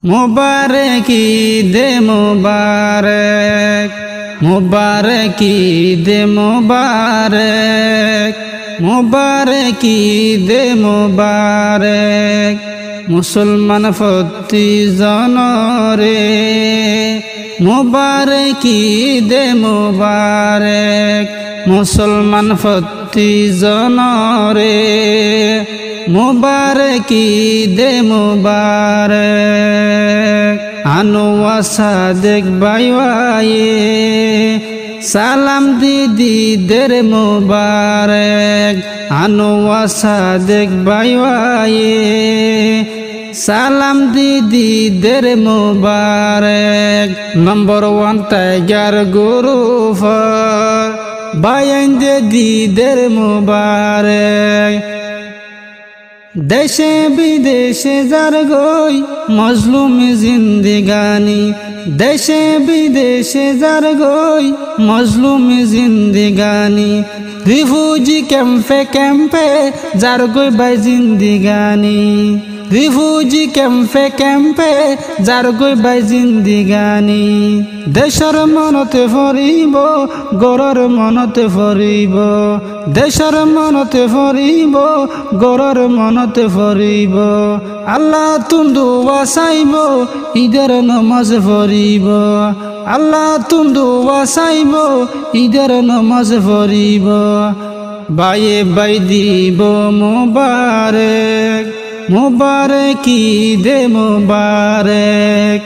मुबारक ईद मुबारक मुबारक ईद मुबारक मुबारक ईद मुबारक मुसलमान फती जनरे मुबारक ईद मुबारक मुसलमान फती जनरे मुबारक ईद मुबारक आनुआ सादेक बायवाये सालाम दीदी देर मुबारक आनुआ सादेक बायवाये सालाम दीदी देर मुबारक नंबर 1 टाइगर ग्रुप बायन दीदी देर मुबारक देशे विदेशे जार गई मजलूम जिंदगानी देशे विदेशे जार गई मजलूम जिंदगानी रिफ्यूजी कैंपे जार गई बाई जिंदगानी रिफ्यूजी कैंपे जार गई बाई जिंदगानी देशर मनते फरिब गरर मनते फरिब देशर मनते फरिब गरर मनते फरिब आल्लाह तुम दुआ चाइब ईदर नमाज फरिब आल्लाह तुम दुआ चाइब ईदर नमाज फरिब बाये बाई दीब मुबारक मुबारक ईद मुबारक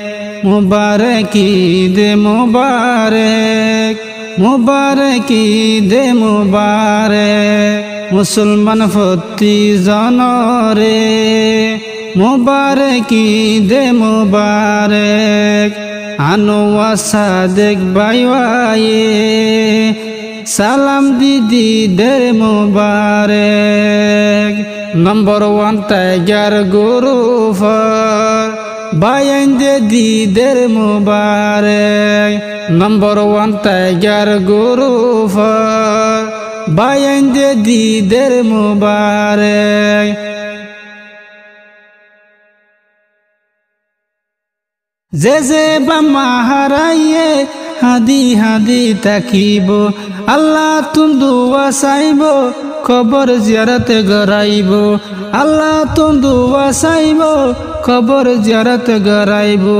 मुबारक ईद मुबारक मुबारक ईद मुबारक मुसलमान फती जनरे मुबारक ईद मुबारक आनुआ सादेक बायवाये सालाम दीदी देर मुबारक नंबर 1 टाइगर ग्रुप बायन दीदी देर मुबारक नंबर 1 टाइगर ग्रुप बायन दीदी देर मुबारक जे बामा हाराइए हादी हादी ताकिबो अल्लाह तुम दुआ चाइबो कबर जियारत गराइबो अल्लाह तुम दुआ चाइबो कबर जियारत गराइबो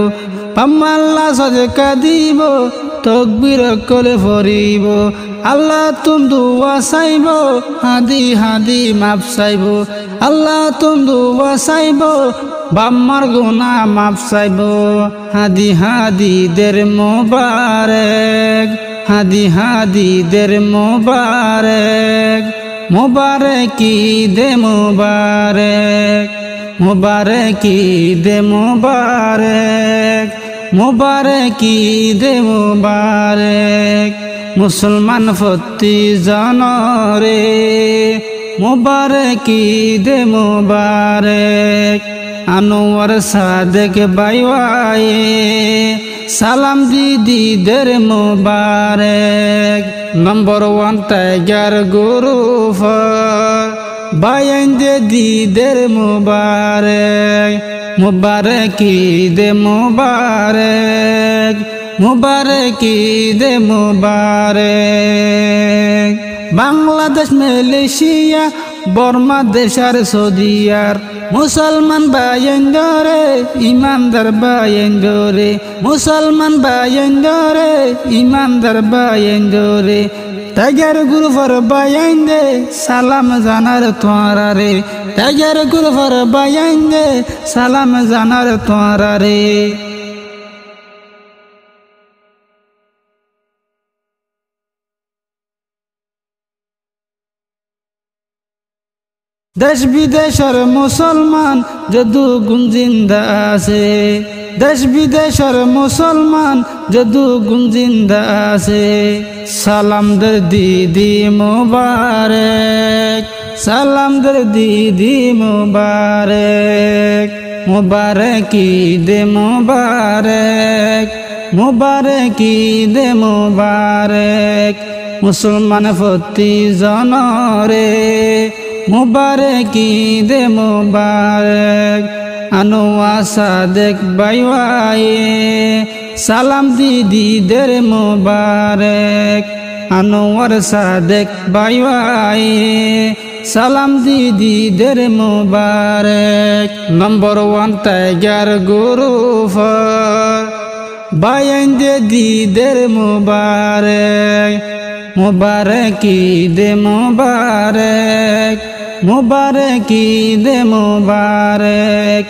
पाम्माल्ला सदका दीबो तकबीर कले फरिबो अल्लाह तुम दुआ चाइबो हादी हादी माफ चाइबो अल्लाह तुम दुआ चाइबो बाम्मार गुनाह माफ चाइबो हादी हादी देर मुबारक हादी हादी देर मुबारक मुबारक ईद मुबारक मुबारक ईद मुबारक मुबारक ईद मुबारक मुसलमान फती जनरे मुबारक ईद मुबारक आनुआर सादेक बायवाये सालाम दीदी देर मुबारक नंबर 1 टाइगर ग्रुप बायन दीदी देर मुबारक मुबारक ईद मुबारक मुबारक ईद मुबारक बांग्लादेश मलेशिया बर्मा देशार सौदियार मुसलमान बायन दरे ईमानदार बायन दरे मुसलमान बायन दरे ईमानदार बायन दरे टाइगर ग्रुपर बायन दे सालाम जानार तोरा रे टाइगर ग्रुपर बायन दे सालाम जानार तोरा रे देश विदेशर मुसलमान जदू गुण जिंदा आछे देश विदेशर मुसलमान जदू गुण जिंदा आछे सालाम दर दीदी मुबारक सालाम दर दीदी मुबारक मुबारक ईद मुबारक मुबारक ईद मुबारक मुसलमान फती जनरे मुबारक ईद मुबारक আনোয়ার সাদেক বাইওয়ায়ে সালাম দিদিদের মোবারক আনোয়ার সাদেক বাইওয়ায়ে সালাম দিদিদের মোবারক নম্বর 1 টাইগার গ্রুপ বাইন্দে দিদের মোবারক মুবারক ঈদ মুবারক মুবারক ঈদ মুবারক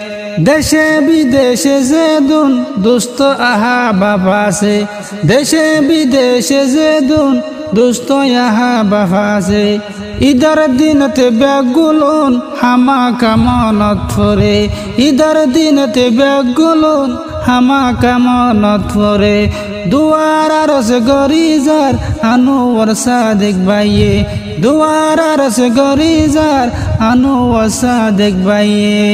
দেশে বিদেশে যে দুস্থ আহা বাবা সে দেশে বিদেশে যে দুস্থ আহা বাবা সে ঈদের দিনতে ব্যাগুলুন হামা কামনত ফরে ঈদের দিনতে ব্যাগুলুন হামা কামনত ফরে দুয়ার আরস গরিজার আনোয়ার সাদেক বাইয়ে দুয়ার আরস গরিজার আনোয়ার সাদেক বাইয়ে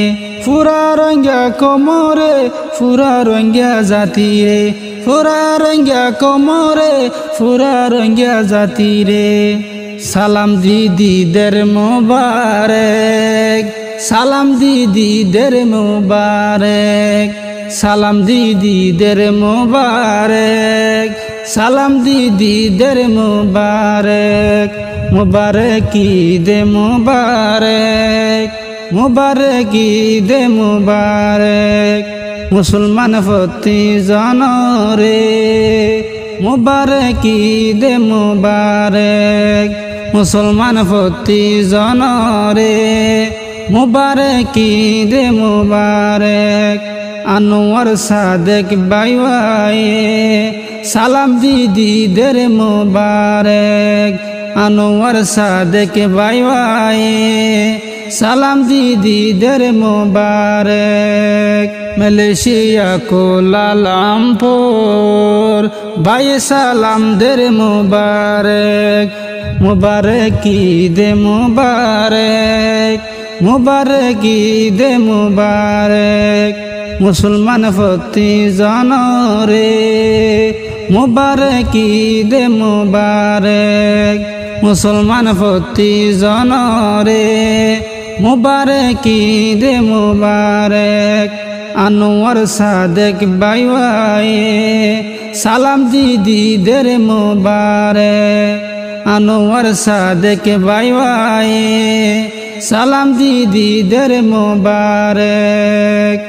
ফুরা রঙ্গা কোমরে ফুরা রঙ্গা জাতি রে ফুরা রঙ্গা কোমরে ফুরা রঙ্গা জাতি রে সালাম দিদিদের মোবারক সালাম দিদিদের মোবারক সালাম দিদিদের মোবারক সালাম দিদিদের মোবারক মুবারক ঈদ মুবারক মুবারক ঈদ মুবারক মুসলমান প্রতি জনরে মুবারক ঈদ মুবারক মুসলমান প্রতি জনরে মুবারক ঈদ মুবারক আনোয়ার সাদেক বাইওয়ায়ে সালাম দিদিদের মোবারক আনোয়ার সাদেক বাইওয়ায়ে সালাম দিদিদের মোবারক মালয়েশিয়া কুয়ালালামপুর বাই সালাম দের মোবারক মুবারক ঈদ মুবারক মুবারক ঈদ মুবারক মুসলমান প্রতি জনরে মুবারক ঈদ মুবারক মুসলমান প্রতি জনরে মুবারক ঈদ মুবারক আনোয়ার সাদেক বাইওয়ায়ে সালাম দিদিদের মোবারক আনোয়ার সাদেক বাইওয়ায়ে সালাম দিদিদের মোবারক।